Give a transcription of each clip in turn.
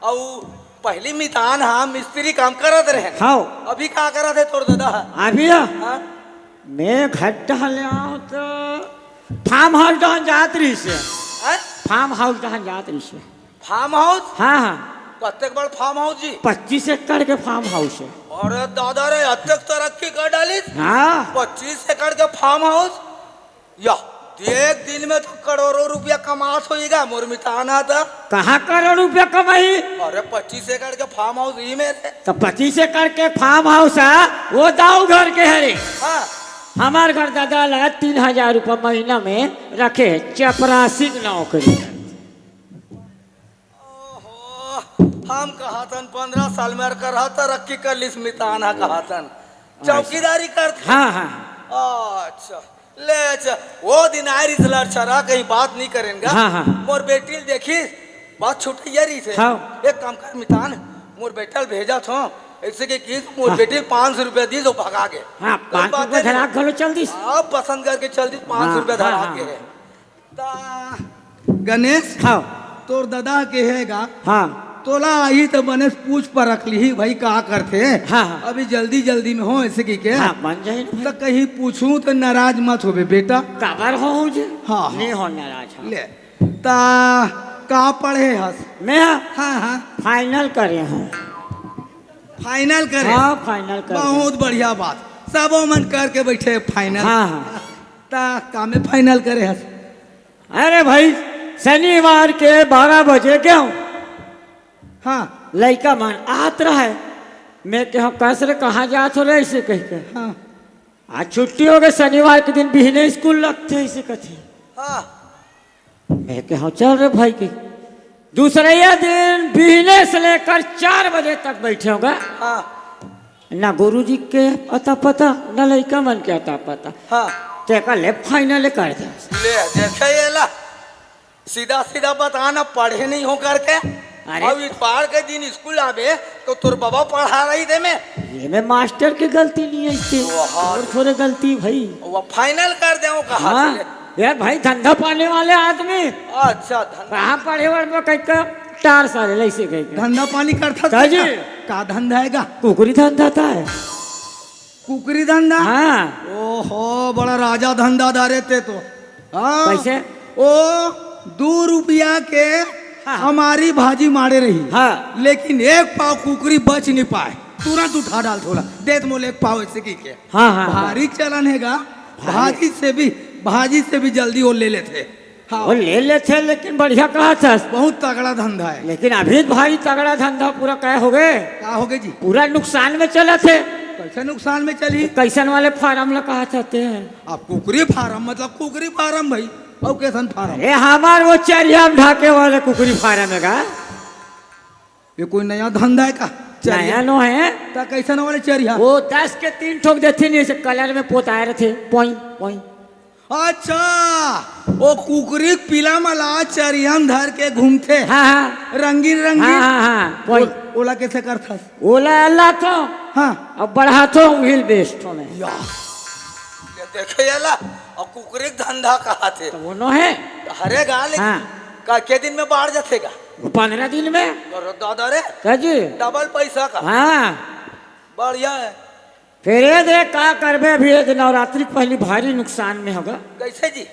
और पहली मितान हाँ मिस्त्री काम करत रहे। हाँ अभी का करत है तोर दादा? अभी हाँ मैं घर टहले तो फार्म हाउस डहन जात रही से। फार्म हाउस डहन जात रही से। Farm house? हाँ हाँ कत्तेक बड़ फार्म हाउस जी? 25 एकड़ के फार्म हाउस है। अरे दादा रे अत्तेक तरक्की कर डाली। हाँ 25 एकड़ के फार्म हाउस या एक दिन में तो करोड़ों रुपया कमात होएगा। मोर मिताना था कहाँ करोड़ रुपया कमाई? अरे 25 एकड़ के फार्म हाउस ही मेरे। तो 25 एकड़ के फार्म हाउस है वो दाऊ घर के है रे। हाँ हमार घर दादा लगा 3000 रुपया महीना में रखे चपरासी नौकरी। हम कहतन 15 साल में कर तरक्की कर लिस मिताना कहतन चौकीदारी करते। हाँ हाँ अच्छा ले अच्छा वो दिन आ रही लड़छरा कहीं बात नहीं करेंगे। हाँ हाँ मोर बेटी देखी बात छुटैया रही थे। हाँ। एक काम कर मितान मोर बेटल भेजा था ऐसे के मोर बेटी 500 रुपया दी तो भगा गए। हाँ 500 रुपया धरा घलो चल दी। आप पसंद करके चल दी 500 रुपया धरा के गणेश। हाँ तोर दादा के हैगा हाँ तोला आई तो बने पूछ पर रख ली भाई कहा करते। हाँ हाँ अभी जल्दी जल्दी में हो ऐसे की के हाँ बन जाए तो कहीं पूछूं तो नाराज मत होबे बेटा। काबर हो जी? हाँ नहीं हो नाराज। हाँ। ले ता का पढ़े हस? मैं हाँ हाँ फाइनल करे हूँ। फाइनल करे? हाँ फाइनल करे। बहुत बढ़िया बात सबो मन करके बैठे फाइनल। हाँ हाँ ता का में फाइनल करे हस? अरे भाई शनिवार के 12 बजे क्यों हाँ लड़का मन आत रहा है। मैं कहा कैसे कहाँ जात हो रहे ऐसे कह के। हाँ आज छुट्टी हो गई शनिवार के दिन बिहने स्कूल लगते ऐसे कथे। हाँ मैं कहा चल रे भाई की दूसरे दिन बिहने से लेकर 4 बजे तक बैठे होगा। हाँ ना गुरुजी के अता पता ना लड़का मन के अता पता। हाँ ते का ले फाइनल कर दे। ले देखे ये ला सीधा सीधा बताना पढ़े नहीं हो करके। अरे अब इतवार के दिन स्कूल आवे तो तोर बाबा पढ़ा रही थे। मैं ये में मास्टर की गलती नहीं है इससे और थोड़े गलती भाई। वो फाइनल कर दे कहा। हाँ यार भाई धंधा पाने वाले आदमी अच्छा कहाँ पढ़े वाले में कहीं का 4 साल ऐसे कहीं धंधा पानी करता था जी। का धंधा है? कुकरी धंधा था है। कुकरी धंधा? हाँ ओहो बड़ा राजा धंधा दारे थे तो। हाँ कैसे? ओ 2 रुपया के हाँ। हमारी भाजी मारे रही। हाँ लेकिन एक पाव कुकरी बच नहीं पाए तुरंत उठा डाल थोड़ा देत मोल एक पाव ऐसे की के। हाँ हाँ भारी चलन हैगा। भाजी से भी जल्दी वो ले लेते। हाँ वो ले लेते लेकिन बढ़िया कहा था। बहुत तगड़ा धंधा है। लेकिन अभी भाई तगड़ा धंधा पूरा क्या हो गए? क्या हो गए जी? पूरा नुकसान में चला थे। कैसे नुकसान में चली? कैसन वाले फार्म ला कहा चाहते हैं आप? कुकरी फार्म मतलब कुकरी फार्म भाई और कैसन फार्म? अरे हमार वो चरियाम ढाके वाले कुकरी फार्म है का? ये कोई नया धंधा है का? नया नो है तो कैसन वाले चरिया? वो 10 के 3 ठोक देते नहीं से कलर में पोताए रहे थे पोई पोई। अच्छा वो कुकरी पीला मला चरियम धर के घूमते। हाँ हाँ रंगीन रंगीन। हाँ हाँ हाँ पोई। ओला कैसे करता? ओला अल्लाह तो हाँ अब बढ़ा तो व्हील बेस्ट में या ये देखे याला और कुकरी धंधा कहा थे तो वो नो है। हरे गाल हाँ का के दिन में बाढ़ जातेगा? 15 दिन में। और दादा रे क्या जी? डबल पैसा का। हाँ बढ़िया है। फिर ये देख का करबे अभी नवरात्रि पहली भारी नुकसान में होगा। कैसे जी?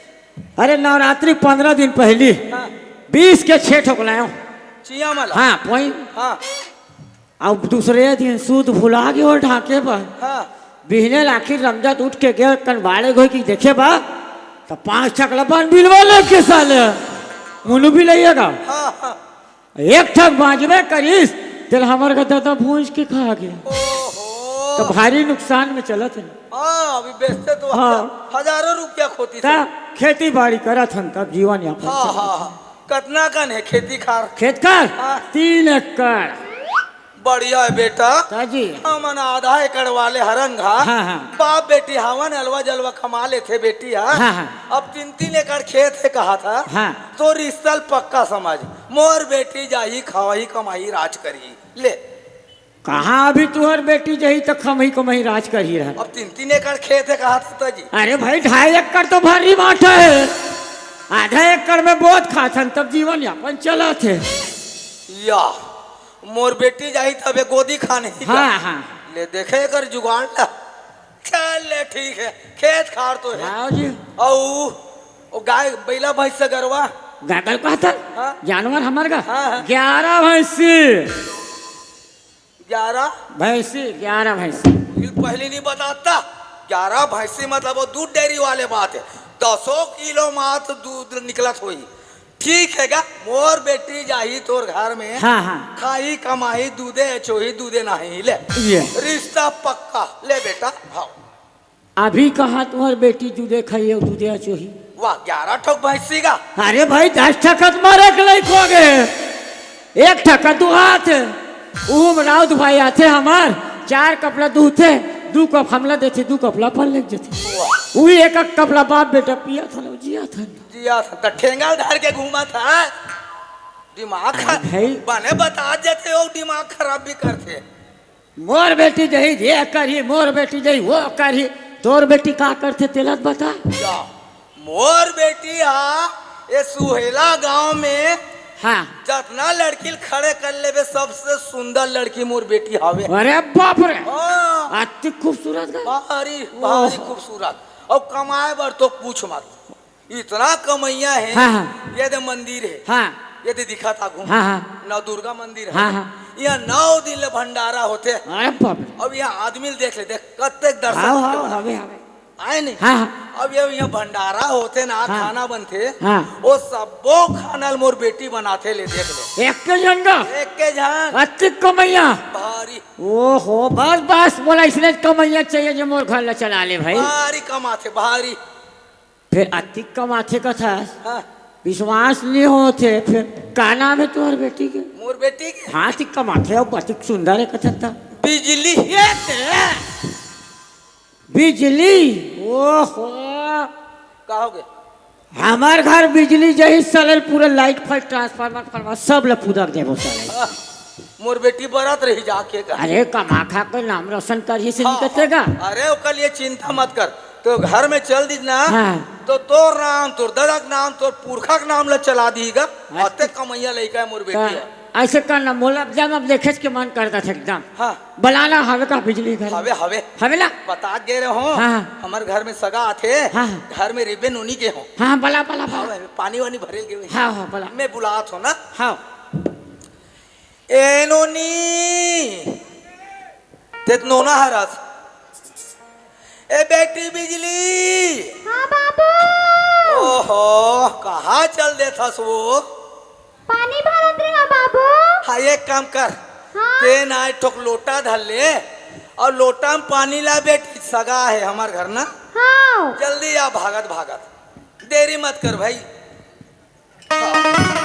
अरे नवरात्रि 15 दिन पहली हाँ 20 के 6 ठोक लायो। चिया मला? हाँ पोई। हाँ अब दूसरे दिन सूद भुला गए और ढाके पर हाँ बिहने आखिर रमजात उठ के गए कनवाड़े गो की देखे बा तो 5 छकला पान बिलवा ले के साले मुनु भी लइएगा। हाँ हाँ एक ठक बाजबे करीस तेल हमार का दादा भूंज के खा गया। ओहो तो भारी नुकसान में चला थे। हाँ अभी बेचते तो हाँ। हजारों रुपया खोती ता खेती बाड़ी करा था तब जीवन यापन। हाँ हाँ हाँ कितना कन है खेती खार? खेत कर हाँ। 3 एकड़। बढ़िया है बेटा। जी हमन आधा एकड़ वाले हरंगा। हाँ हाँ बाप बेटी हवन अलवा जलवा कमा लेते बेटी। हाँ हाँ हाँ अब 3-3 एकड़ खेत है कहा था। हाँ तो रिश्ता पक्का समझ मोर बेटी जाही खावाही कमाई राज करी ले। कहाँ अभी तुहर बेटी जही तो खमही कमही राज कर ही रहा। अब 3-3 एकड़ खेत है कहा था जी। अरे भाई 2.5 एकड़ तो भारी माठा है। आधा एकड़ में बहुत खाथन तब जीवन यापन चला थे। या मोर बेटी जाही तबे गोदी खाने ही का। हाँ हाँ ले देखे कर जुगाड़ ला। चल ले ठीक है, खेत खार तो है। हाँ जी। ओ गाय बैला भैंस से गरवा गागल कहता हाँ? जानवर हमार का हाँ, हाँ। 11 भैंसी 11 भैंसी 11 भैंसी। पहले नहीं बताता। 11 भैंसी मतलब वो दूध डेयरी वाले बात है। 10 किलो मात्र दूध निकलत हुई। ठीक है गा, मोर बेटी जाही तोर घर में। हाँ हाँ खाई कमाई दूधे चोही दूधे नहीं ले। ये रिश्ता पक्का ले बेटा भाव। अभी कहा तुम्हारी बेटी दूधे खाइए दूधे अचोही। वाह 11 ठोक भैंसी का। अरे भाई 10 ठकत मारे के नहीं खोगे। एक ठकत दू हाथ उम राउत भाई आते हमार 4 कपड़ा दूथे 2 कप हमला देते 2 कपड़ा फल लग जाते। वही एक कपड़ा बाप बेटा पिया था ना जिया था जिया था तो ठेंगा धर के घूमा था। दिमाग भाई। बने बता देते हो, दिमाग खराब भी करते। मोर बेटी जही ये करी मोर बेटी जही वो करी तोर बेटी का करते तेलत बता। क्या मोर बेटी ये सुहेला गांव में हाँ जितना लड़की खड़े कर लेबे सबसे सुंदर लड़की मोर बेटी हवे। अरे बाप रे हाँ, अति खूबसूरत गा। भारी भारी खूबसूरत। और कमाए बर तो पूछ मत, इतना कमैया है। हाँ, हाँ। ये दे मंदिर है, हाँ ये दे दिखा था घूम। हाँ हाँ नौ दुर्गा मंदिर है। हाँ हाँ यहाँ 9 दिन ले भंडारा होते। अरे बाप रे अब यहाँ आदमी देख ले, देख कत्ते दर्शक हाँ होते हाँ बना। हवे हवे आए नहीं। हाँ हाँ अब ये यहाँ भंडारा होते ना, हाँ। खाना बनते। हाँ। वो सबो खाना मोर बेटी बनाते ले, देख ले एक के जंगा एक के झान अति कमैया। भारी ओहो बस बस बोला इसने कमैया चाहिए जो मोर घर ला चला ले भाई। भारी कमाते भारी। फिर अति कमाथे का था हाँ, विश्वास नहीं होते फिर का नाम है तुम्हारी बेटी के। मोर बेटी के हाँ ती कमाथे और अति सुंदर है कथा था बिजली। बिजली। ओहो कहोगे हमार घर बिजली जही सलल पूरा लाइट फाइट ट्रांसफार्मर फरमा सब ल पूरा देवो सलल। मोर बेटी बरात रही जाके का। अरे कमा खा कर नाम रोशन करिए से हाँ, निकलेगा। अरे ओकर लिए चिंता मत कर। तो घर में चल दी ना हाँ। तो तोर नाम तोर दादा के नाम तोर पुरखा के नाम ला चला दीगा। अते कमैया लइका है मोर बेटी है। ऐसे करना मोला जब अब देखे के मन करता था एकदम हाँ बनाना हवे का बिजली घर हवे हवे हवे ना। बता दे रहे हो। हाँ। हमारे घर में सगा आते। हाँ। घर में रिबन उन्हीं के हो। हाँ बला बला बला पानी वानी भरे गए। हाँ हाँ बला मैं बुलात हो ना। हाँ ए नोनी तेत नोना हरस। ए बेटी बिजली। हाँ बाबू। ओहो कहाँ चल देथस वो। पानी भरत रहा बाबू। हाँ एक काम कर। हाँ। ते ना ठोक लोटा धर ले और लोटा में पानी ला बेटी सगा है हमार घर ना। हाँ जल्दी आ भागत भागत देरी मत कर भाई। हाँ।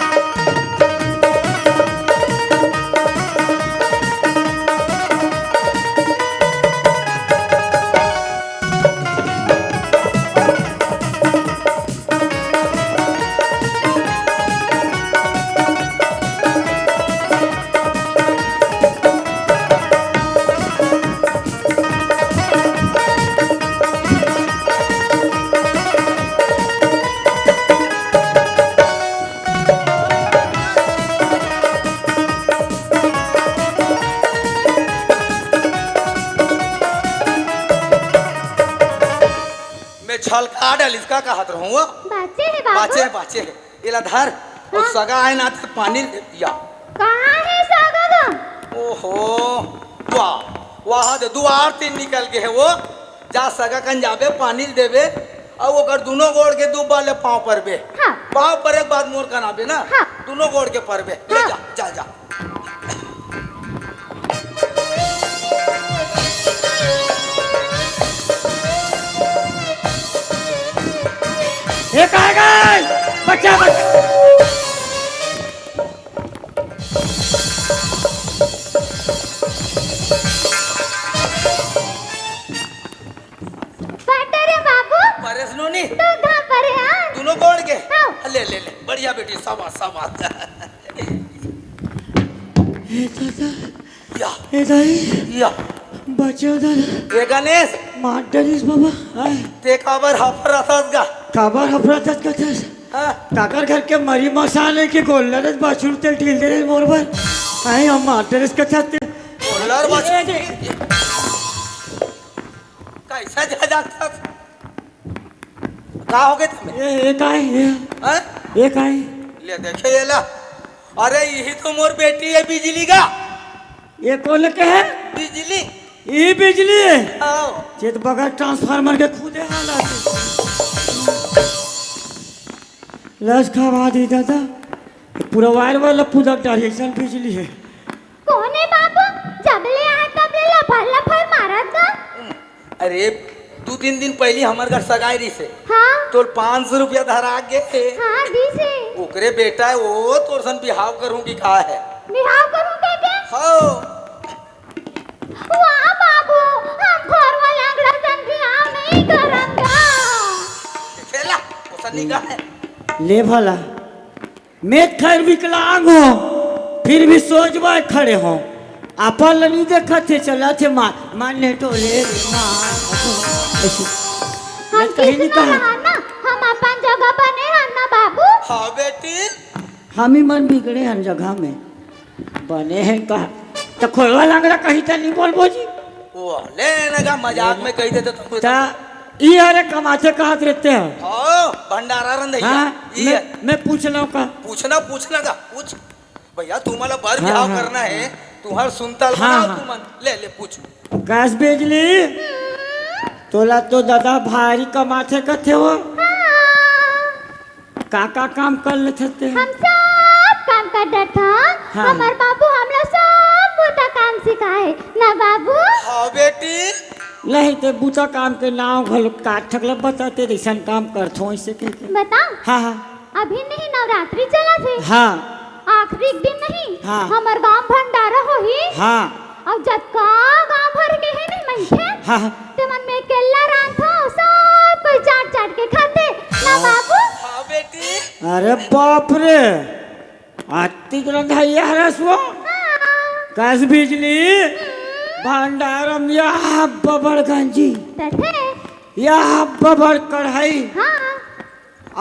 छलका डाल इसका हाथ रहूँ बच्चे है बाबू। बाचे है इला धर और हाँ। सगा आए ना तो पानी या। कहाँ है सागा? ओहो वाह वहाँ दे दुआर तीन निकल के है वो। जा सगा कन जाबे पानी देवे और वो कर दोनों गोड़ के दो बाले पाँव पर बे। हाँ। पाँव पर एक बात मोर कनाबे ना। हाँ। दोनों गोड़ के पर बे ले हाँ। जा जा जा। एक आ गए बच्चा बच्चा। पटरे बाबू। परेशानी नहीं तो कहाँ पर है? हाँ? दोनों गोड़ के। हाँ। ले ले ले बढ़िया बेटी सवा सवा। या ए दाई या बच्चा दादा ए गणेश मार डरिस बाबा। आय ते काबर हफर रसस गा। काबर हफरत कथस हाँ काकर घर के मरी मसाले के गोल्लरस बाछुर तेल ठील दे मोर पर। आई हम ड्रेस के छाते बोलर बच कैसा जा जाता का हो गए तुम्हें ये काय हैं? ये काय ले देखे ये ला अरे यही तो मोर बेटी है बिजली का ये कौन के है बिजली ये बिजली है आओ चेत बगैर ट्रांसफार्मर के खुदे हालत लस खवा दी दादा पूरा वायर वाला पूरा डायरेक्शन बिजली है कौन है बाबू जब ले आए तब ले लफर लफर मारत ना अरे 2-3 दिन पहले हमार घर सगाई रही से हाँ तो 500 रुपया धरा गए हाँ दी से ओकरे बेटा है वो तोर सन बिहाव करूंगी का है बिहाव करूँगा क्या हाँ वाह बाबू हम घर वाले अंगड़ा सन बिहाव नहीं करेंगे खेला उसा निगाह है ले भला मैं खैर विकलांग हो फिर भी सोचवा खड़े हो अपन नहीं देखा थे चला थे मारने टोले हम कहीं नहीं कितना कहा रहा ना हम अपन जगह बने रहना बाबू हाँ बेटी हम ही मन बिगड़े हर जगह में बने हैं कहा तो खोलवा लंगड़ा कहीं तो नहीं बोलबो जी वो ले ना मजाक में कही देते तुम ता ये अरे कमाते कहाँ रहते हैं हाँ भंडारा रंधैया हाँ ये मैं पूछ रहा हूँ का पूछना का पूछ भैया तुम्हाला बर हाँ, बिहाव हाँ। करना है तुम्हार सुनता हाँ, हाँ, हाँ। तू मन ले पूछ गैस बिजली तोला तो दादा भारी कमाते कथे हो का काम कर लेते थे हम सब काम करता था हाँ। हमार बाबू हम लोग सब बूटा काम सिखाए ना बाबू हाँ बेटी नहीं तो बूता काम के नाव घल काट ठकला बताते रैसन काम करथो ऐसे कह के बताओ हाँ हाँ अभी नहीं नवरात्रि चला थे हाँ आखिरी दिन नहीं हाँ। हमार गांव भंडारा होही हाँ और जब का गांव भर के है नहीं मनखे हाँ हाँ ते मन में केला रान था सब कोई चाट चाट के खाते ना बाबू हाँ बेटी अरे बाप रे आती रंधाइया हरसवो गैस बिजली भंडारम यहाँ बबड़ गंजी तथे यहाँ बबड़ कढ़ाई हाँ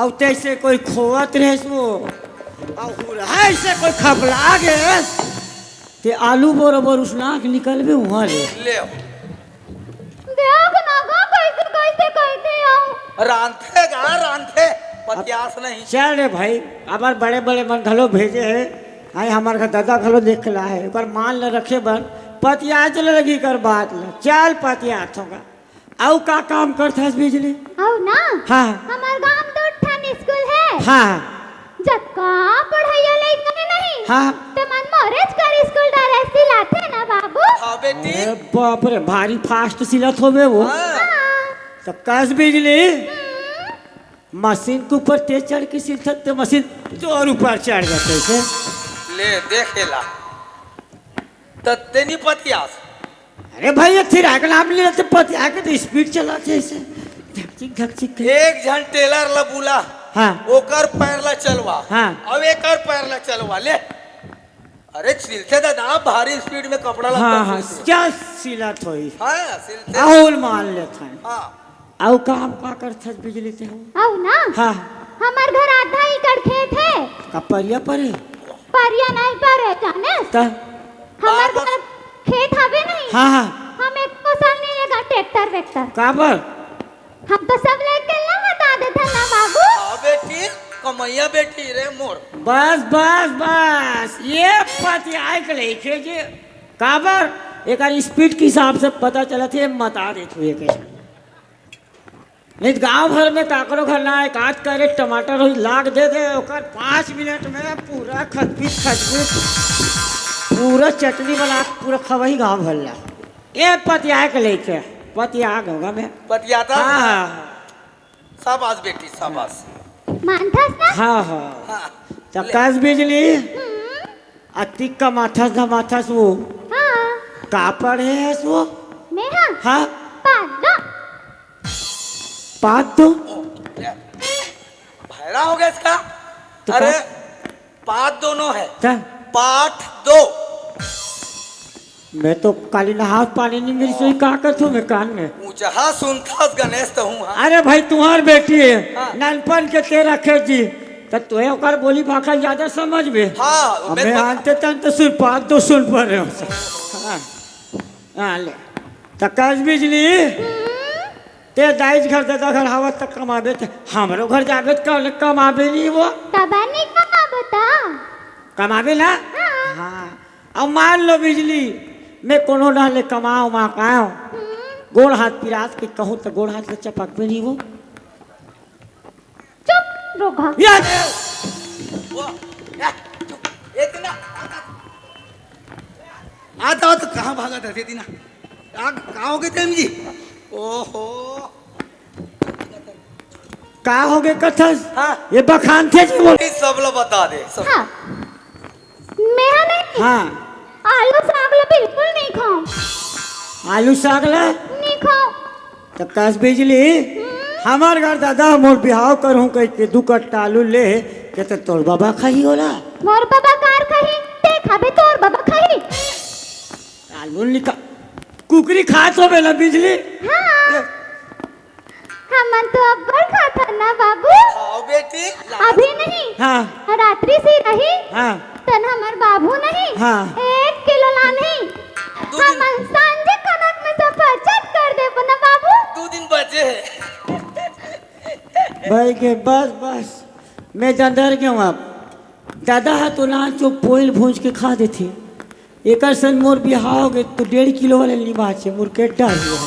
और तैसे कोई खोवत रहे सो और ऐसे कोई खबला गए ते आलू बरोबर उसना के निकलबे वहाँ रे ले देख ना गा कैसे कैसे कहते हो रांधे पतियास नहीं चल रे भाई हमार बड़े बड़े मन घलो भेजे है आई हमार का दादा घलो देखला है एक मान ल रखे बन पतिया चले लगी कर बात ल चल पतिया होगा आउ का काम करता है बिजली आओ ना हाँ हमार गांव तो ठन स्कूल है हाँ जब का पढ़ाइया लइकन नहीं हाँ ते मन मोरेज कर स्कूल ड्रेस सिलाते ना बाबू हाँ बेटी अरे बाप रे भारी फास्ट सिलत होबे वो हाँ तो कस बिजली मशीन के ऊपर तेज चढ़ के सिलत तो मशीन जोर ऊपर चढ़ जाते से ले देखेला तत्ते नहीं पतियास अरे भाई ये थिर आके नाम ले लेते पतिया के तो स्पीड चलाते ऐसे धकचिक धकचिक एक जन टेलर ला बुला हाँ ओकर पैर ला चलवा हाँ। अब एकर पैर ला चलवा ले अरे सिलते दादा भारी स्पीड में कपड़ा लगता हाँ हाँ सिलते। क्या सिलत होई हाँ सिलते आउल मान लेते हैं हाँ आउ काम का करते हैं बिजली ते हो आओ ना हाँ हमार घर आधा एकड़ खेत है कपरिया परे परिया नहीं पर है जाने ता हमार बाबा। घर खेत हवे नहीं हाँ हाँ हम एक को साल नहीं लेगा ट्रैक्टर वेक्टर काबर हम तो सब लेके ना बता देते ना बाबू हाँ बेटी कमैया बेटी रे मोर बस बस बस ये पतिया के लेके जे काबर एक स्पीड के हिसाब से पता चला थे मता देते हुए कैसे नहीं गांव भर में काकरो घर ना एक आध करे टमाटर हो लाग दे दे ओकर 5 मिनट में पूरा खतपीत खतपीत पूरा चटनी बना के पूरा खवही गांव भर ला ये पतिया के लेके पतिया होगा मैं पतियाता हाँ हाँ शाबाश बेटी शाबाश मानथस ना हाँ हाँ हाँ तो कस बिजली अति का माथस ना माथस वो हाँ का पढ़े है वो मेरा हाँ पालो पात दो भैरा हो गया इसका तो अरे पाठ दोनों है ता पाठ दो मैं तो काली नहाव पानी नहीं मिली सोई का कर तू मैं कान में ऊंचा सुनता गणेश तो हूँ हाँ अरे भाई तुम्हार बेटी है हाँ। नानपन के तेरा खेत जी तो तोहे ओकर बोली भाषा ज्यादा समझ में। हाँ हमें मैं आते तन तो सिर्फ बात दो सुन पा रहे हो। हाँ हाँ ले तो कस बिजली ते दाइज घर दादा घर हवा तक कमाबे थे हमरो घर जाबे तो कमाबे नहीं वो तबा नहीं कमा बता। कमाबे ना। हाँ अब मान लो बिजली मैं कोनो डाले कमाओ माँ काओ गोड़ हाथ पिरात के कहूँ तो गोड़ हाथ से चपक में नहीं वो चुप रोगा। याद वो इतना आता हो तो कहाँ भागा था इतना कहाँ हो गए थे जी। ओहो का हो गए कथस। हाँ ये बखान थे जी वो। ये सब लोग बता दे सब। हाँ मैं नहीं हाँ आलू साग ला बिल्कुल नहीं खाऊं। आलू साग ला नहीं खाऊं। तो कस बिजली हमार घर दादा मोर बिहाव करूँ कह के 2 कट्टा आलू ले के तो तोर बाबा खाई होला। मोर बाबा कार कही ते खाबे तोर बाबा कही। आलू निका कुकरी खात हो बेला बिजली। हाँ हमन तो अब्बर खाता ना बाबू। आओ बेटी अभी नहीं हाँ रात्रि से रही हाँ तन हमार बाबू नहीं हाँ 1 किलो लानी हमन सांझे कनक में सफरचंद कर दे बना बाबू। 2 दिन बचे हैं। भाई के बस बस मैं डर गया हूँ। अब दादा है तो ना जो पोइल भूंज के खा देते एक सन मोर बिहाव हो गए तो 1.5 किलो वाले निभा छे मोर के डर हुआ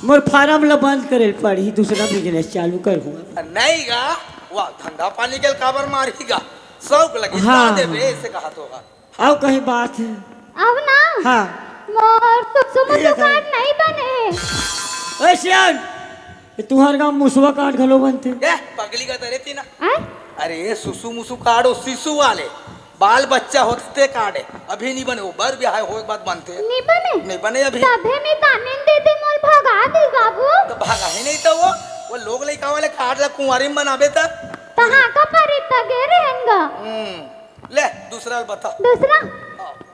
मोर फार्म ला बंद करे पड़ी दूसरा बिजनेस चालू कर हुआ। नहीं गा वाह धंधा पानी के काबर मारेगा सब लगी हाँ, दे बे ऐसे कहा तो होगा। अब कहीं बात है। अब ना हाँ मोर सुसुम काट नहीं बने। ओए श्याम तुम्हारे गाँव मुसवा काट घलो बनते। ए पगली का तरह थी ना। आय? अरे सुसु मुसु काटो शिशु वाले बाल बच्चा होते काटे अभी नहीं बने वो बर ब्याह हो एक बात बनते नहीं बने नहीं बने अभी तभे में ताने दे दे मोर भगा दे बाबू। तो भागा ही नहीं था वो लोग लड़का वाले काट ला कुंवारी में बनाबे था। तहाँ का परी तगे रहेंगा। ले दूसरा बता दूसरा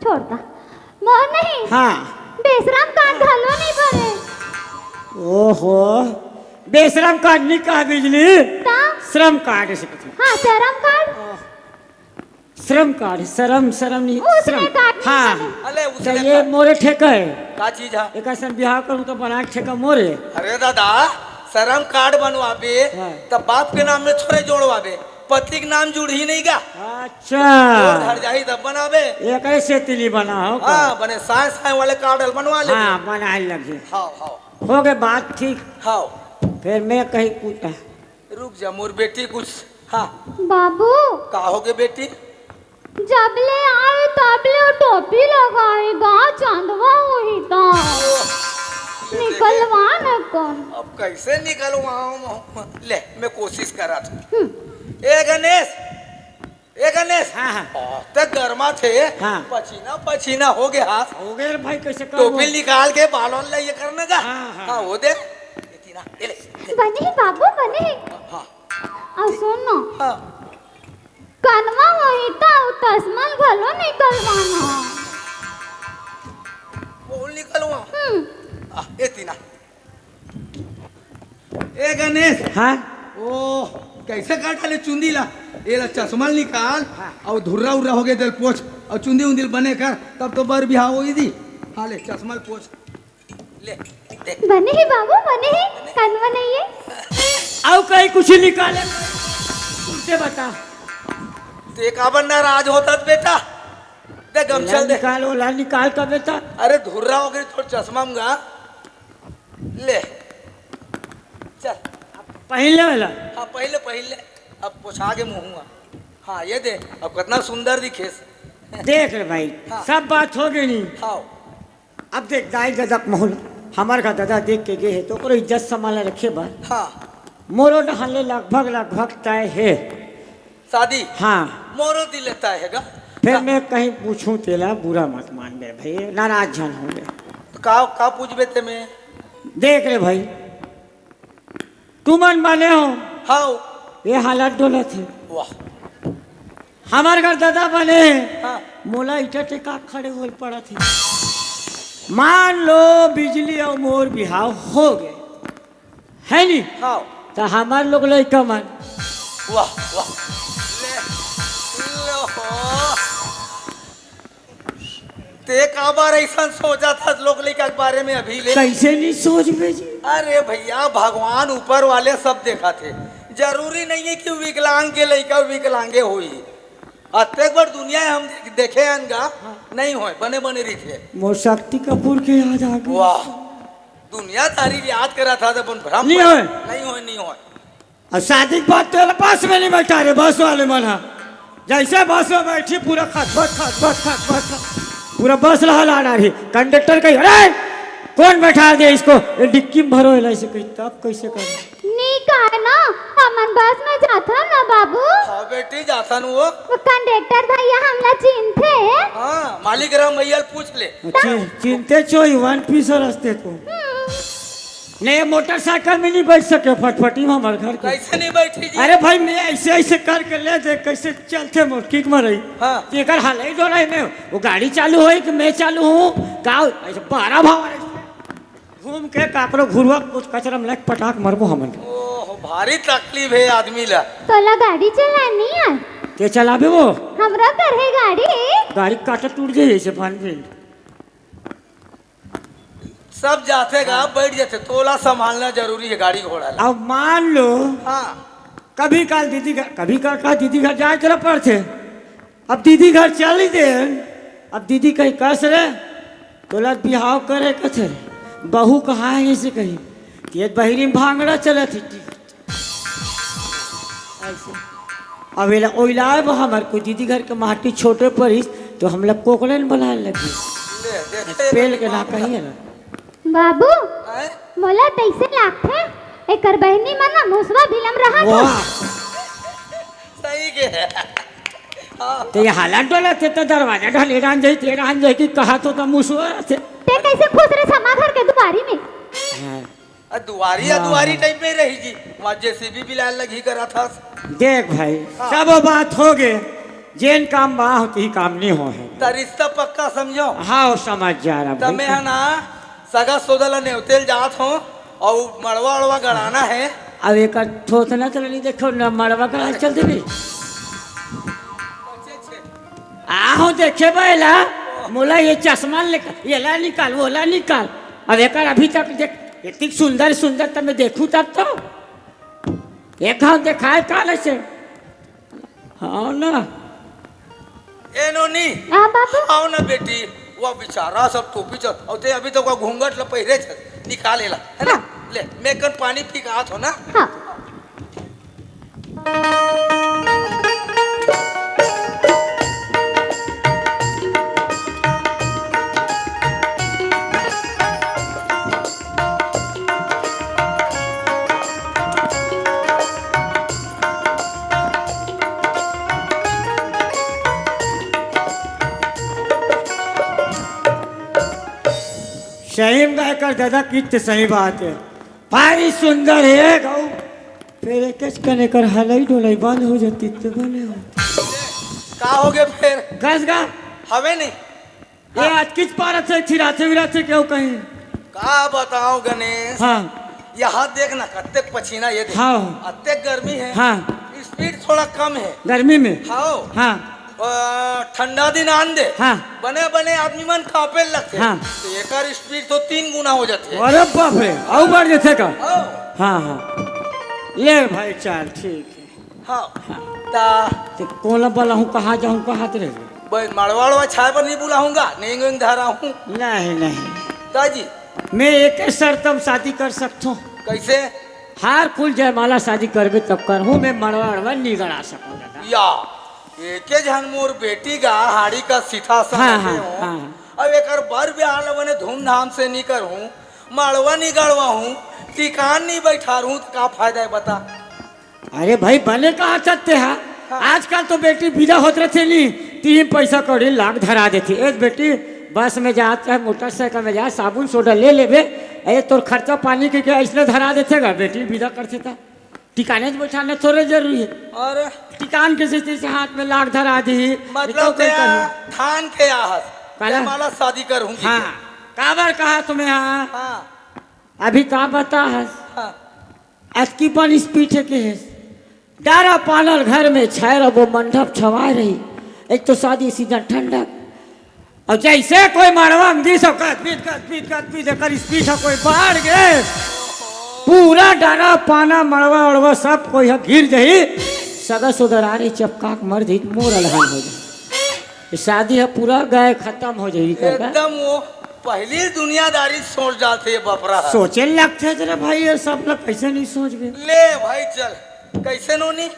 छोड़ता मोर नहीं हाँ बेशरम काट घलो नहीं भरे। ओहो बेशरम काट नहीं कहा बिजली ता श्रम काट से कहते हैं। हाँ शरम काट श्रम काट शरम शरम नहीं उसने श्रम काट नहीं हाँ बने। अले तो उसने ये मोरे ठेका है का चीज है। एक ऐसा ब्याह करूँ तो बना के ठेका मोरे। अरे दादा शरम कार्ड बनवाबे हाँ। तब बाप के नाम में थोड़े जोड़वाबे पति के नाम जुड़ ही नहीं गा अच्छा घर जाही तब बनाबे। एक ऐसे तिली बना हो का? हाँ बने साए साए वाले कार्ड बनवा ले। हाँ बनाए लगे हाँ हाँ हो गए बात ठीक। हाँ फिर मैं कहीं पूछा रुक जा मोर बेटी कुछ। हाँ बाबू कहोगे बेटी जब ले आए तब ले टोपी लगाएगा चंदवा हुई तो निकलवा न कौन। अब कैसे निकलवाऊं ले मैं कोशिश करा था। ए गणेश हाँ हाँ तक गर्मा थे हाँ। पसीना पसीना हो गया हाथ हो गए रे भाई कैसे कर टोपी निकाल के बालों ले ये करने का। हाँ, हाँ। हाँ वो दे इतनी ना, ये ले। बने बाबू बने हाँ अब सुनो हाँ कनवा हुई तो तस्मल घलो निकलवाना। वो निकलवा इतनी ना। ए गणेश हाँ ओ कैसे काटा ले चुंदी ला ये ला चश्मा निकाल और धुर्रा उर्रा हो गए दिल पोछ और चुंदी उंदी बने कर तब तो बर बिहाव हुई थी। हाँ ले चश्मा पोछ ले देख बने ही बाबू बने ही कनवा नहीं है। अब कहीं कुछ निकाले तुमसे बता ते काबर नाराज होता बेटा दे गमछल दे। निकाल ओला निकाल का बेटा। अरे धुर्रा हो गई थोड़ा चश्मा मंगा ले चल। पहले वाला हाँ पहले पहले अब पोछा के मुँह। हाँ ये दे अब कितना सुंदर दिखेस। देख रे भाई हाँ। सब बात हो गई नहीं। हाँ अब देख दाई दादा मोहल हमारे का दादा देख के गए है तो ओकरो इज्जत संभाल रखे बा हाँ मोरो डहले लगभग तय है। शादी हाँ मोरो दिल लेता है गा। फिर मैं कहीं पूछूं तेला बुरा मत मान मेरे भाई नाराज जन होंगे। का पूछबे ते में। देख रे भाई तू मन माने हो हाँ ये हालत डोलत है वाह हमारे घर दादा बने हाँ मोला इटा टेका खड़े हो पड़ा थे। मान लो बिजली और मोर बिहाव हो गए है नी हाँ तो हमारे लोग लड़का मन वाह वाह ते का बार ऐसा सोचा था लोग लेकर के बारे में अभी ले। कैसे नहीं सोच भेजी। अरे भैया भगवान ऊपर वाले सब देखा थे, जरूरी नहीं है कि विकलांग के लड़का विकलांगे हुई। अत्येक बार दुनिया हम देखे अनगा नहीं हो बने बने रही थे। मोर शक्ति कपूर के याद आ गई। वाह दुनियादारी याद करा था तो भ्रम नहीं होए। नहीं हो। और शादी के बाद तेरे बस में नहीं बैठा रे, बस वाले मन हा जैसे बस में बैठी पूरा खत पूरा बस लहला रही। कंडक्टर कही अरे कौन बैठा दे इसको, ये डिक्की में भरो ऐसे कही, तब कैसे कर नी का ना हमन बस में जाथा ना बाबू। हाँ बेटी जाता न वो कंडक्टर भैया हमला चिन्हते। हाँ मालिक राम भैया पूछ ले। चिंते चोई वन पीस रस्ते को नहीं, मोटरसाइकिल में नहीं बैठ सके फटफटी में हमारे घर के। कैसे नहीं बैठी जी? अरे भाई मैं ऐसे करके ले दे कैसे चलते मोट किक में रही। हाँ एकर हाल ही दो रहे में वो गाड़ी चालू हो कि मैं चालू हूँ गाँव ऐसे 12 भाव घूम के काकरो घुरवा कुछ कचरा में लग पटाक मरबो हमन। ओह भारी तकलीफ है आदमी ला। तोला गाड़ी चलानी है? के चलाबे वो हमरा कर है गाड़ी काटा टूट जाए ऐसे फान पे सब जाते गा बैठ जाते, तोला संभालना जरूरी है गाड़ी घोड़ा ला। अब मान लो हाँ कभी काल दीदी घर कभी काल का दीदी घर जाए चला पड़ते, अब दीदी घर चली दे, अब दीदी कहीं कस रे तोला बिहाव करे कथे बहू कहाँ है ऐसे कही ये बहरी में भांगड़ा चले थी ऐसे। अब ओइलाए हमारे को दीदी घर के माटी छोटे पर तो हम लोग कोकड़न बनाने लगे ले देखते पेल के ना कही है ना बाबू हैं? मोला तैसे लागथे एकर बहनी मन ना मुसवा बिलम रहा था। वाह सही के है। हाँ तो ये हालात डोला थे तो दरवाजा ढले रान जाई ते रान जाई कि कहा तो मुसवा थे। ते कैसे खुश रे समा घर के दुआरी में? दुआरी टाइप में रही जी, वहाँ जेसीबी भी लाल लगी करा था। देख भाई सब बात हो गए, जेन काम बा होती ही काम नहीं हो है। तो रिश्ता पक्का समझो। हाँ समझ जा रहा तब मैं है ना सगा सोदल नेवतेल जात हो और मड़वा उड़वा गड़ाना है। अब एक थोतना चल नहीं देखो न मड़वा का चलते भी आहो देखे बेला मोला ये चश्मा ये ला निकाल वो ला निकाल। अब एक अभी तक देख इतनी सुंदर सुंदर तब मैं देखूं तब तो एक घाव दिखाए काले से। हाँ ना ए नोनी हाँ बाबू आओ ना बेटी, वो बेचारा सब टोपी चल और ते अभी तो घूंघट ल पहिरे निकालेला है ना। ले मैं कन पानी पी का हो ना। हाँ सही में गाय कर दादा कितने सही बात है, भारी सुंदर है गौ फिर एक कने कर हलाई डोलाई बंद हो जाती तो बने हो का हो गए फिर गस गा हमें नहीं ये आज किस पारत से थिराते विराते क्यों कहीं। का बताओ गणेश। हाँ यहाँ देखना कत्ते पसीना ये देख। हाँ अत्ते गर्मी है। हाँ स्पीड थोड़ा कम है गर्मी में हाँ। हाँ ठंडा दिन आन दे हाँ बने बने आदमी मन कांपे लगते। हाँ। तो एकर स्पीड तो 3 गुना हो जाते है। अरे बाप रे और बढ़ जाते का। हाँ हाँ हाँ ले भाई चाल ठीक है। हाँ ता तो कौन बोला हूँ कहाँ जाऊँ कहाँ तो रह भाई मड़वाड़वा छाए पर नहीं बुलाऊंगा, नहीं धरा हूँ नहीं नहीं ताजी। मैं एक ही शर्त में शादी कर सकता हूँ। कैसे हार फूल जयमाला शादी करबे तब कर हूँ मैं मड़वाड़वा नहीं गड़ा सकूँ दादा। या एके जन मोर बेटी का हाड़ी का सीधा सा हाँ, रखे हाँ, हूँ। हाँ। अब एक बार ब्याह लवने धूमधाम से नहीं करूँ, मड़वा नहीं गड़वा हूँ, टिकान नहीं बैठा रहूँ तो का फायदा है बता। अरे भाई बने कहाँ चलते हैं आजकल तो बेटी विदा होते रहते नहीं 3 पैसा कौड़ी लाख धरा देती। एक बेटी बस में जा चाहे मोटरसाइकिल में जा साबुन सोडा ले लेबे ये तो खर्चा पानी के क्या इसलिए धरा देतेगा बेटी विदा करते था। टिकाने से बैठाने थोड़े जरूरी है और टिकान के से हाथ में लाख धरा दी मतलब थान के आहत माला शादी करूँ। हाँ काबर कहा तुम्हें हाँ हाँ अभी का बता है हाँ अटकी पन इस पीछे के है डारा पानल घर में छायर वो मंडप छवा रही। एक तो शादी सीजन ठंडक और जैसे कोई मरवा में दी सब कर स्पीड है कोई बाढ़ गए पूरा डाना पाना मरवा उड़वा सब कोई है गिर जाही सदा सुधरारी चपका के मर जाही मोर अलहन हो जाए शादी है पूरा गए खत्म हो जाएगी एकदम वो पहली दुनियादारी सोच जाते बपरा सोचे लगते है जरा भाई ये सब लोग कैसे नहीं सोच गए ले भाई चल कैसे नोनी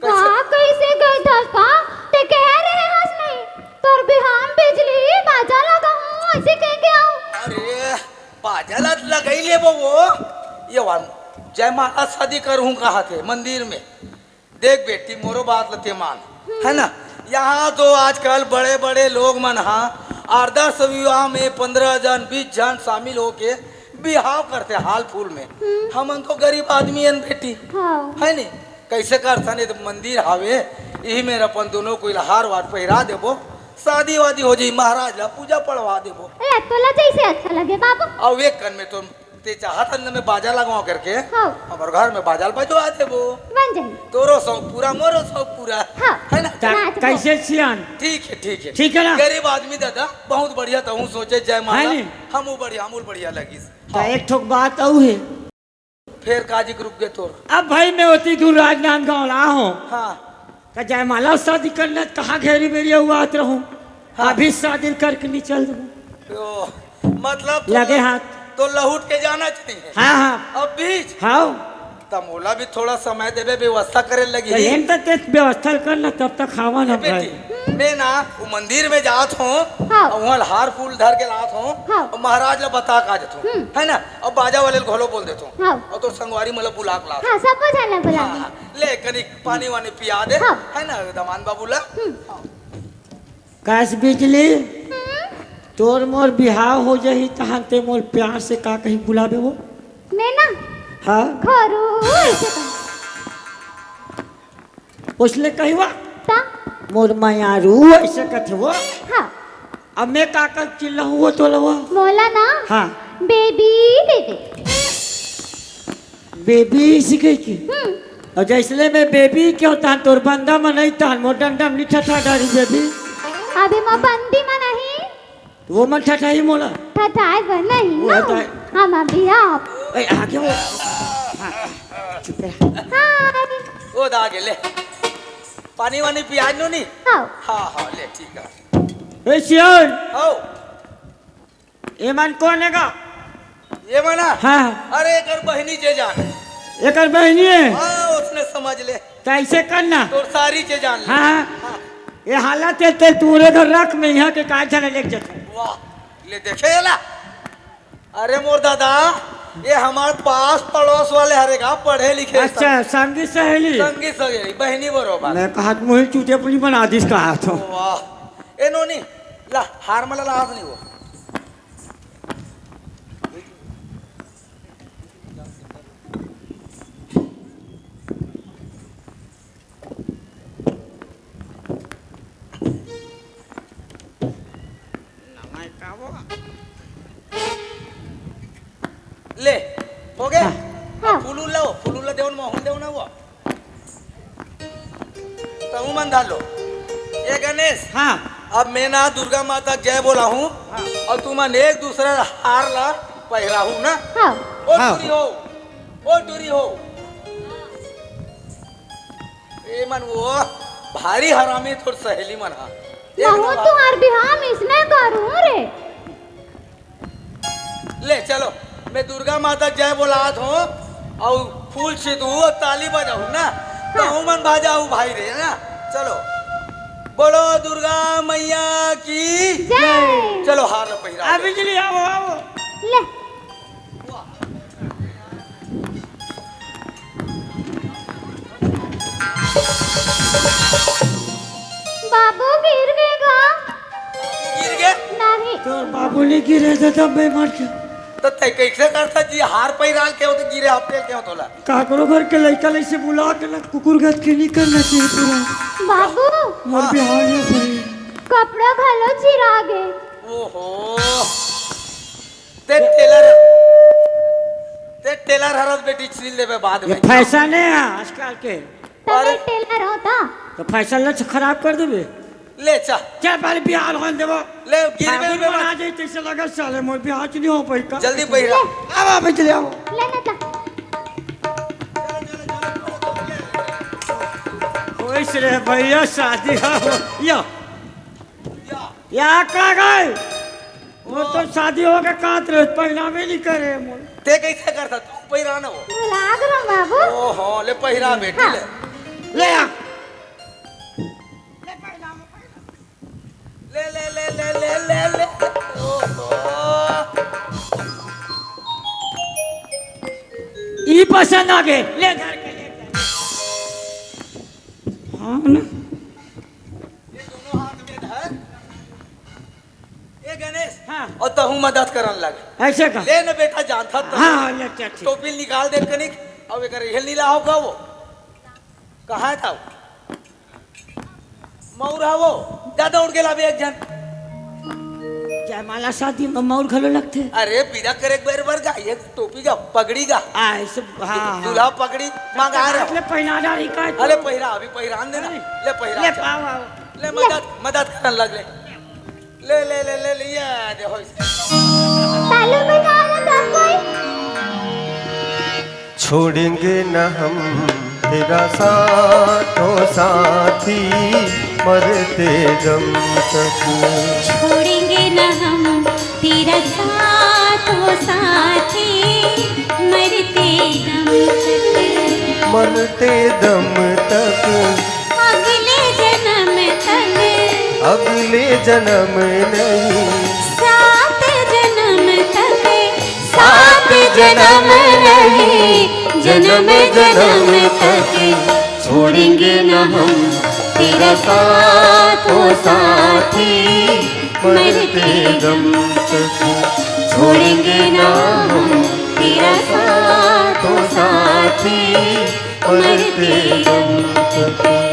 कहाँ कैसे गए था का ते कह रहे हंस नहीं तोर बिहान बिजली बाजा लगा हूँ ऐसे कह के आऊँ अरे बाजा लगाई ले वो ये वाल जयमाला शादी करूँ कहा थे मंदिर में देख बेटी मोरो बात लते मान है ना यहाँ तो आजकल बड़े बड़े लोग मन हाँ आदर्श विवाह में 15 जन 20 जन शामिल होके बिहाव करते हाल फूल में हम तो गरीब आदमी हैं बेटी हाँ है नी कैसे करता नहीं तो मंदिर हावे यही मेरा अपन दोनों को हार वार पहरा देबो शादी वादी हो जाई महाराज ला पूजा पढ़वा देबो ए तोला जैसे अच्छा लगे बाबू अब एक कन में तुम ते चाहत न में बाजा लगाओ करके हाँ हमारे घर में बाजा बजवा देबो बन जाए तोरो शौक पूरा मोरो शौक पूरा हाँ है ना कैसे छियान ठीक है ठीक है ठीक है ना गरीब आदमी दादा बहुत बढ़िया तो हूँ सोचे जय है माला नी? हमू बढ़िया लगी तो एक ठोक बात औ है फिर काजी के रुक गए तोर अब भाई मैं होती दूर राजनांदगांव ला हूँ हाँ का जयमाला शादी करना कहाँ घेरी मेरी हुआ रहूँ हाँ। अभी शादी करके नहीं चल दूँ तो मतलब लगे हाथ तो लहुट के जाना चाहिए हाँ हाँ अब बीच हाँ तमोला भी थोड़ा समय देवे व्यवस्था करे लगी एहन तक व्यवस्था करना तब तक खावा ना भाई बेटी मैं ना वो मंदिर में जात हूँ हाँ। वहाँ हार फूल धर के लात हूँ हाँ। और महाराज ला बता का देता हूँ है ना और बाजा वाले घोलो बोल देता हूँ हाँ। और तो संगवारी मतलब बुला के लात हाँ सब बुझाना बुला हाँ, हाँ, ले कनिक पानी वानी पिया दे हाँ। है ना दमान बाबू ला कैश बिजली तोर मोर बिहाव हो जाही तहन ते मोर प्यार से का कहीं बुलावे वो मैं ना हाँ खरू ऐसे उसने कही हुआ ता मोर मायारू ऐसे कथे वो हाँ अब मैं का कर चिल्ला हुआ तो लवा बोला ना हाँ बेबी बेबी बेबी सीखे की और जैसे मैं बेबी क्यों था तोर बंदा में नहीं था मोर डंडा में लिखा था डारी बेबी अभी मैं बंदी में नहीं वो मन ठा ही मोला ठठाए बन नहीं वो ना तो है। हम अभी आप ए आगे वो हाँ, चुप रह हाय ओ दागे ले पानी वानी पिया नो नी हाँ हाँ हाँ ले ठीक है ए सियान आओ ये मन कौन है का ये मना हाँ अरे कर बहनी जे जान एक बहनी है हाँ उसने समझ ले तो ऐसे करना तो सारी जे जान ले हाँ हाँ। ये हालत है ते तूरे घर रख में यहाँ के काय जाने लेके जाता वाह ले देखे ला अरे मोर दादा ये हमारे पास पड़ोस वाले हरेगा पढ़े लिखे अच्छा संगी सहेली संगी सगेरी बहनी बरोबर मैं कहा मुझे चूते अपनी बना दी इसका हाथ हो वाह ए नोनी ला हार मला ला हाथ नहीं वो ले हो गया हाँ। फुलू ला देवन मोहन देवन वो तमु मन डालो ये गणेश हाँ अब मैं ना दुर्गा माता जय बोला हूँ और तुम एक दूसरा हार ला पहरा हूँ ना हाँ ओ हाँ। टूरी हो ओ टूरी हो ए मन वो भारी हरामी थोड़ सहेली मन हा महू तुम्हार बिहार में इसने करूँ रे ले चलो मैं दुर्गा माता जय बोलात हूँ और फूल छिदू और ताली बजाऊ ना तो मन भाजाऊ भाई रे ना चलो बोलो दुर्गा मैया की जय चलो हार लो पहिरा दो। बिजली आओ आओ ले बाबू गिर गएगा गिर गए नहीं तो बाबू ने गिरे थे तब मैं मर गया तो तय कैसे करता जी हार पहिराल के हो तो गिरे हफ्ते के हो तोला काकरो घर के लड़का लैसे बुला के ना कुकुर गत के नहीं करना चाहिए पूरा बाबू मोर बिहार में भाई कपड़ा घलो चिरा गए ओहो ते टेलर हरत बेटी छील देबे बाद ये में फैशन है आजकल के तबे अरे। टेलर होता तो फैशन ना खराब कर देबे ले चा चल पहले बिहार होने देबो ले गिरबे ठाकुर उरबे बना मत। दे तैसे लगा साले मोर बिहार च नहीं हो पाई का जल्दी पहिरा अब आप चले आओ ले ना ता ओइस रे भैया शादी हो या का गए वो तो शादी हो के कात रहे पहिना में नहीं करे मोर ते कैसे करता तू पहिरा ना वो लाग रहा बाबू ओहो ले पहिरा बेटी ले ले आ ले ले ले ले ले ले ले ओहो ई पसंद आ गए ले घर के ले हाँ ना ये दोनों हाथ में धर ए गणेश हाँ। और तहु मदद करन लग ऐसे का ले न बेटा जानता तो हाँ ले चल ठीक टोपी निकाल दे कनिक अब एकर हेल नीला होगा वो कहाँ था मौरा वो ज्यादा उड़ के लावे एक जन जयमाला शादी में मौर घलो लगते अरे पीड़ा करे एक बार गा ये टोपी का पगड़ी का ऐसे हाँ दूल्हा पगड़ी मंगा रहे ले पहना डाली का अरे पहिरा अभी पहिरान देना ले पहिरा ले चल। पाओ आओ ले मदद करन लग ले ले ले ले ले ले ये देखो इसे तालू में गाना सब कोई छोड़ेंगे न हम तेरा साथ ओ साथी मरते दम तक छोड़ेंगे न हम तेरा साथ हो साथी मरते दम तक मरते दम तक अगले जन्म तक अगले जन्म नहीं सात जन्म तक सात जन्म नहीं जन्म जन्म तक छोड़ेंगे न हम तेरा साथ हो साथी मरते दम तक छोड़ेंगे न हम तेरा साथ हो साथी मरते दम तक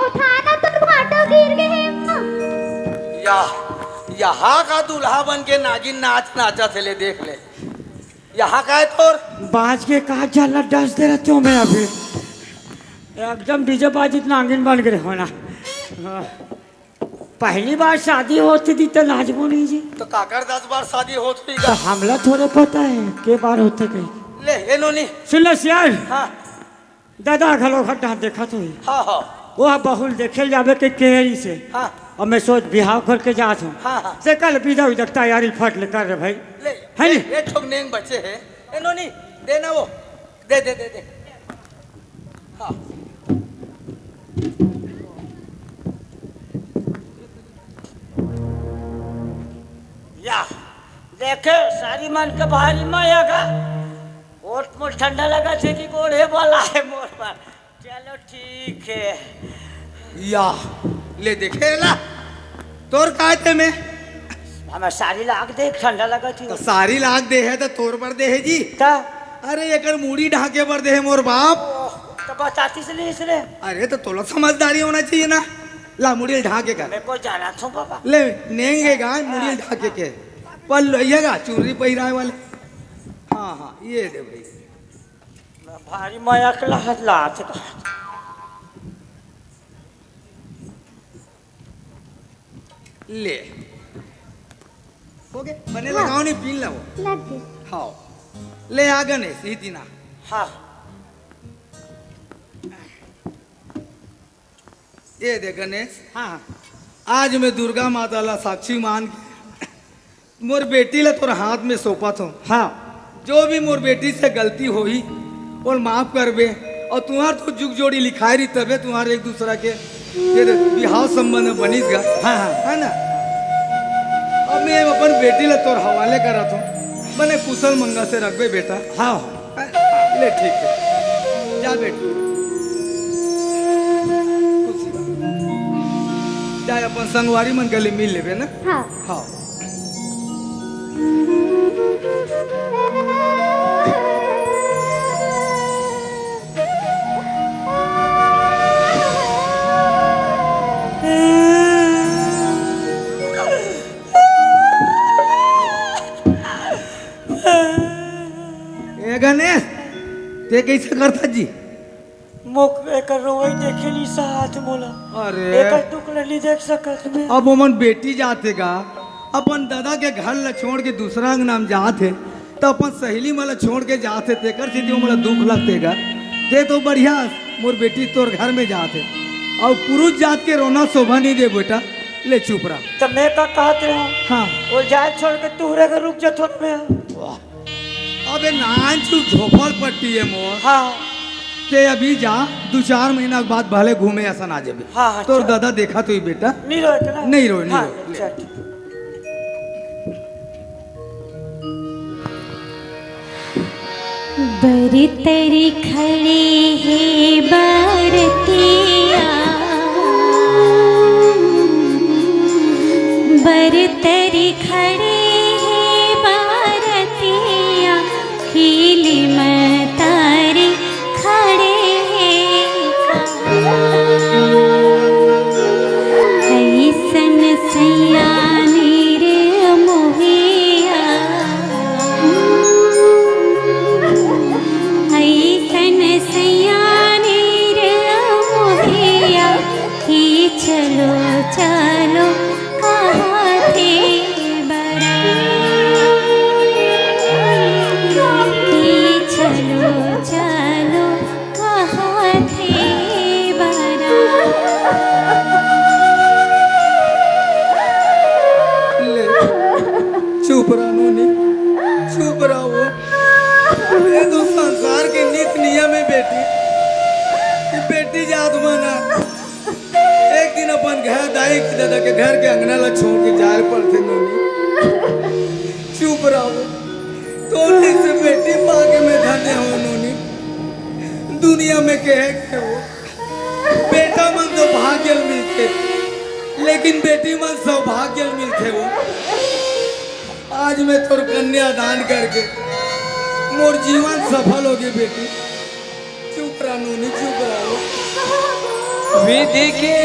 उठाना तुम घाटो गिर गए या यहाँ का दूल्हा बन के नागिन नाच नाचा थे ले देख ले यहाँ का है तोर बाज के कहा जाला डांस दे रहे हो मैं अभी एकदम डीजे बाजी नागिन बन गए हो ना हाँ। पहली बार शादी होती थी तो नाचबो नहीं जी तो काकर 10 बार शादी होत हुई तो का हमला थोड़े पता है के बार होते कहीं ले ये नोनी सुन लो सियार हाँ दादा घलो घट्टा देखा तो ही हाँ हाँ वो बहुल देखे जावे के केहरी से हाँ और मैं सोच बिहाव करके जात हूँ हाँ, हाँ। से कल विदा उधर तैयारी फट ले कर रे भाई ले है नी? ये ठोक नेंग बच्चे हैं ए नोनी दे ना वो दे दे दे दे हाँ या देखे सारी मन के भारी माया का ओट मोट ठंडा लगा थे कि गोढ़े वाला है मोर पर चलो ठीक है या ले देखे ला तोर काय थे में हमें सारी लाग देख ठंडा लगा थी तो सारी लाग दे है तो तोर पर दे है जी का अरे एकर मूड़ी ढाके पर दे है मोर बाप तो बताती से नहीं इसलिए अरे तो तोला समझदारी होना चाहिए ना ला मुड़ी ढाके कर मेरे को जाना था बाबा ले नेंगे गा मुड़ी ढाके के पल लोइएगा चूरी पहिराए वाले हाँ हाँ ये दे भाई भारी माया के लात लात ले हो गए बने लगाओ नहीं पीन लो लग गई हाँ ले आ गणेश ही दिना हाँ ये देख गणेश, हाँ आज मैं दुर्गा माता ला साक्षी मान के मोर बेटी ला तोर हाथ में सौंपत हूँ। हाँ जो भी मोर बेटी से गलती होई और माफ करबे। और तुम्हार तो जुग जोड़ी लिखाई रही तबे तुम्हारे एक दूसरा के बिहाव संबंध में बनिस गा। हाँ हाँ है ना। अब मैं अपन बेटी ला तोर हवाले करत हूँ, बने कुशल मंगल से रखबे बेटा। हाँ ले ठीक है, जा बेटी खुशी बा। जा अपन संगवारी मन के लिए मिल लेबे ना। हाँ हाँ ए गणेश, ते कैसे करता जी? मुख एकर रोई देखेली साथ मोला अरे एकर टुकड़ा नहीं देख सकत मैं। अब ओमन बेटी जाते का अपन दादा के घर ला छोड़ के दूसरा अंग नाम जाते तो अपन सहेली मला छोड़ के जाते तेकर सीधी मला दुख लगते गा। ते तो बढ़िया मोर बेटी तोर घर में जाते और पुरुष जात के रोना शोभा नहीं दे बेटा। ले चुप रहा। तो मैं का कहते हूँ हाँ वो जाए छोड़ के तूरे के रुक जथो में। अबे नान चुप झोपड़ पट्टी है मोर। हाँ ते अभी जा 2-4 महीना के बाद भले घूमे ऐसा ना जाबे। हाँ, हाँ, तोर चल। दादा देखा तो ही बेटा नहीं रोए के ना? नहीं रोए, नहीं हाँ, रोए। चल, ठीक। बरतरी खड़े हैं बरतिया, बरतरी खड़े हैं बरतिया, खिली मतारी खड़े हैं ऐसन सयानी रे मोहिया, ऐसन सयानी रे मोहिया, कि चलो चलो कहाँ थे बड़ा, कि चलो चलो कहाँ थे बड़ा। ले चुप रहा नोनी, चुप रहा। वो ये तो संसार के नित नियम है बेटी। ये बेटी जात मना एक दिन अपन घर दाई के दादा के घर के अंगना ला छोड़ के जाए पड़ते नोनी। चुप रहा। वो तोड़ने से बेटी पाके में धन्य हो नोनी। दुनिया में कहे के वो बेटा मन तो भाग्य मिलते लेकिन बेटी मन सौभाग्य मिलते। वो आज मैं तोर कन्या दान करके मोर जीवन सफल हो गई बेटी। चुप रहा नूनी, चुप रहा। विधि के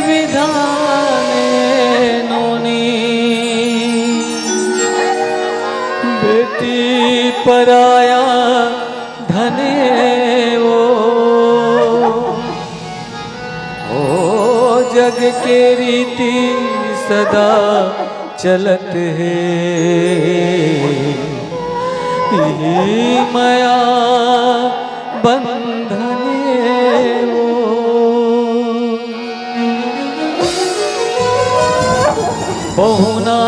विधान नोनी, बेटी पराया धने वो, ओ जग के रीति सदा चलत है, यही माया बंधन वो। बहुना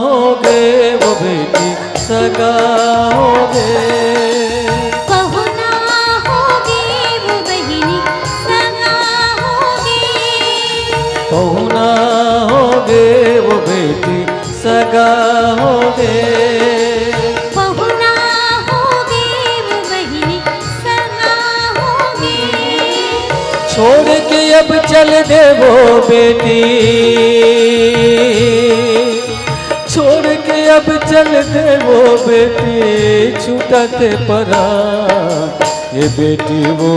हो गए वो बेटी सगा हो गए, बहुना होगी वो बहिनी सगा होगी, बहुना हो गए वो बेटी सगा हो गए, बहुना होगी वो बहिनी सगा होगी, छोड़ के अब चल दे वो बेटी, छोड़ के अब चल दे वो बेटी, छूटते परा ये बेटी वो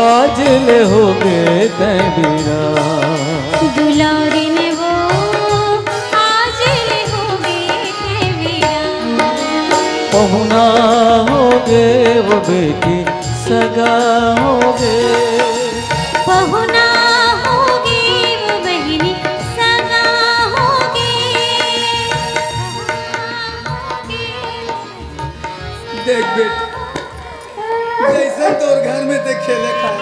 आज ले हो गए तैबीरा, दुलारी ने वो आज ले होगी तेरा, पहुना हो गए वो बेटी सगा हो गए, बहुना होगी वो बहिनी सगा होगी, देख बेटी, जैसे तोर घर में ते खेले खाए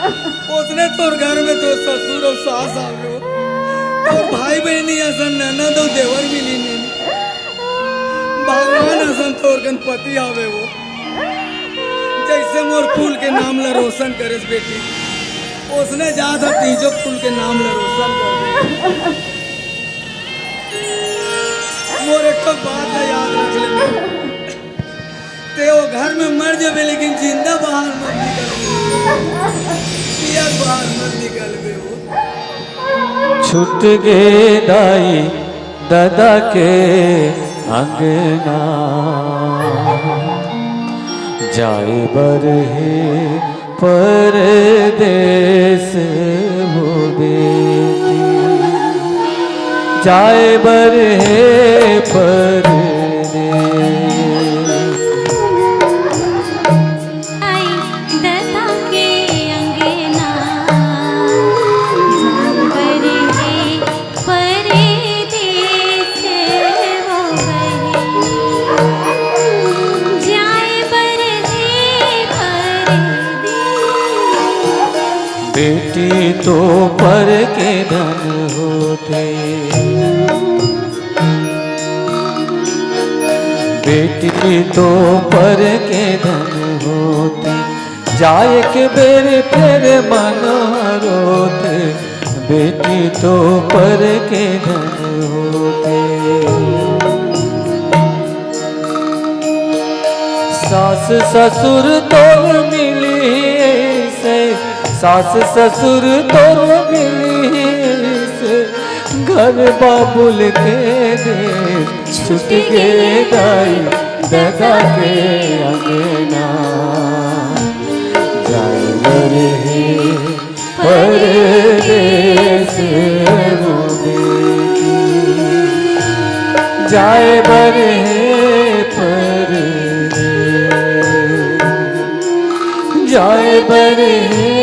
उसने तोर घर में तो ससुर और सास आवे तो भाई बहनी असन ननद और देवर मिली नहीं भगवान असन तोर गणपति आवे वो जैसे मोर फूल के नाम ला रोशन करेस बेटी उसने जा था तीजो फूल के नाम ला रोशन कर मोर एक तो बात है याद रख ले ते वो घर में मर जावे लेकिन जिंदा बाहर मत निकल यार बाहर मत निकल बे वो छूट गे दाई दादा के अंगना जाए बरहे परदेस वो बेटी जाए बरहे परदेस आई दता के अंगना जाए बरहे बेटी तो पर के धन होते बेटी तो पर के धन होते जाए के बेरे फिर मन रोते बेटी तो पर के धन होते सास ससुर तो मिली से सास ससुर तो मिली से घर बाबुल के दे छुट के दाई दादा के अंगना जाए बरहे परदेस वो बेटी जाए बरहे परदेस जाए बरहे